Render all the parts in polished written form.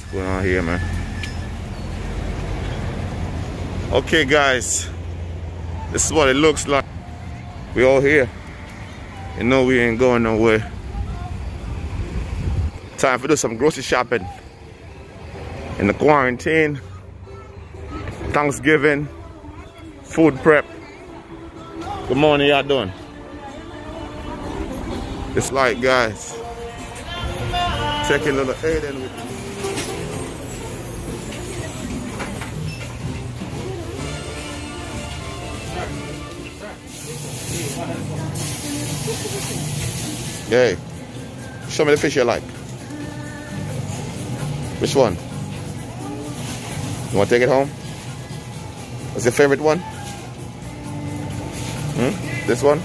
What's going on here, man? Okay, guys, this is what it looks like. We all here. You know we ain't going nowhere. Time to do some grocery shopping. In the quarantine, Thanksgiving, food prep. Good morning, y'all doing? It's like, guys, taking little Aiden with me. Hey, show me the fish you like. Which one? You want to take it home? What's your favorite one? This one?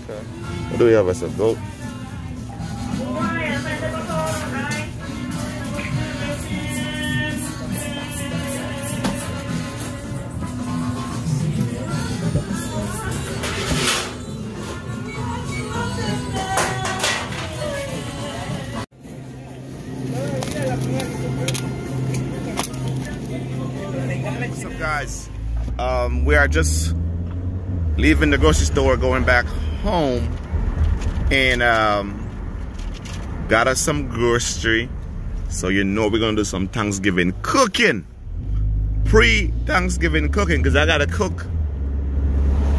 Okay. What do we have as a goat? What's up, guys? We are just leaving the grocery store, going back home, and got us some grocery. So you know we're gonna do some Thanksgiving cooking, pre-Thanksgiving cooking, because I gotta cook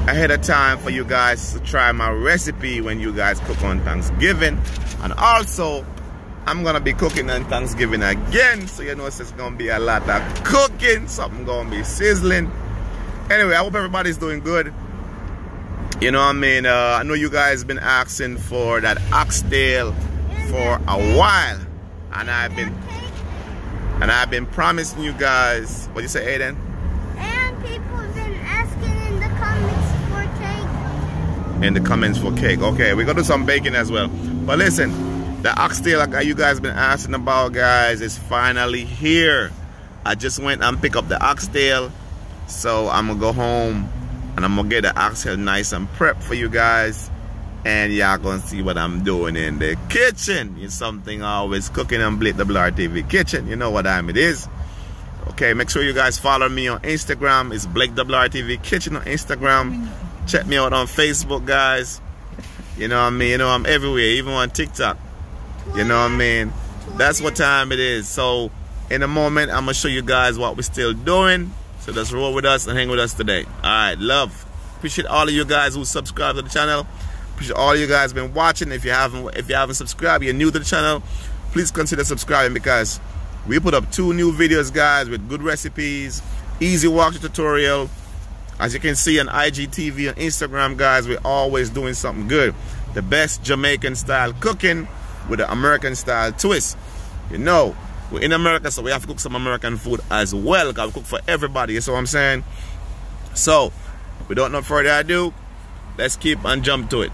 ahead of time for you guys to try my recipe when you guys cook on Thanksgiving. And also I'm gonna be cooking on Thanksgiving again, so you know it's gonna be a lot of cooking. Something gonna be sizzling. Anyway, I hope everybody's doing good. You know what I mean? I know you guys been asking for that oxtail for a while, and I've been promising you guys. What you say, Aiden? And people have been asking in the comments for cake. In the comments for cake. Okay, we're gonna do some baking as well. But listen, the oxtail like you guys been asking about, guys, is finally here. I just went and picked up the oxtail, so I'm gonna go home and I'm gonna get the oxtail nice and prepped for you guys, and y'all gonna see what I'm doing in the kitchen. It's something always cooking on Blake WRTV Kitchen. You know what time it is. Okay, make sure you guys follow me on Instagram. It's Blake WRTV Kitchen on Instagram. Check me out on Facebook, guys. You know what I mean? You know I'm everywhere, even on TikTok. You know what I mean? That's what time it is. So in a moment, I'm gonna show you guys what we're still doing. So just roll with us and hang with us today. Alright, love. Appreciate all of you guys who subscribe to the channel. Appreciate all of you guys been watching. If you haven't subscribed, you're new to the channel, please consider subscribing, because we put up 2 new videos, guys, with good recipes, easy walkthrough tutorial. As you can see on IGTV and Instagram, guys, we're always doing something good. The best Jamaican style cooking with an American style twist. You know, we're in America, so we have to cook some American food as well, because we cook for everybody, you see what I'm saying? So, without no further ado, let's keep and jump to it.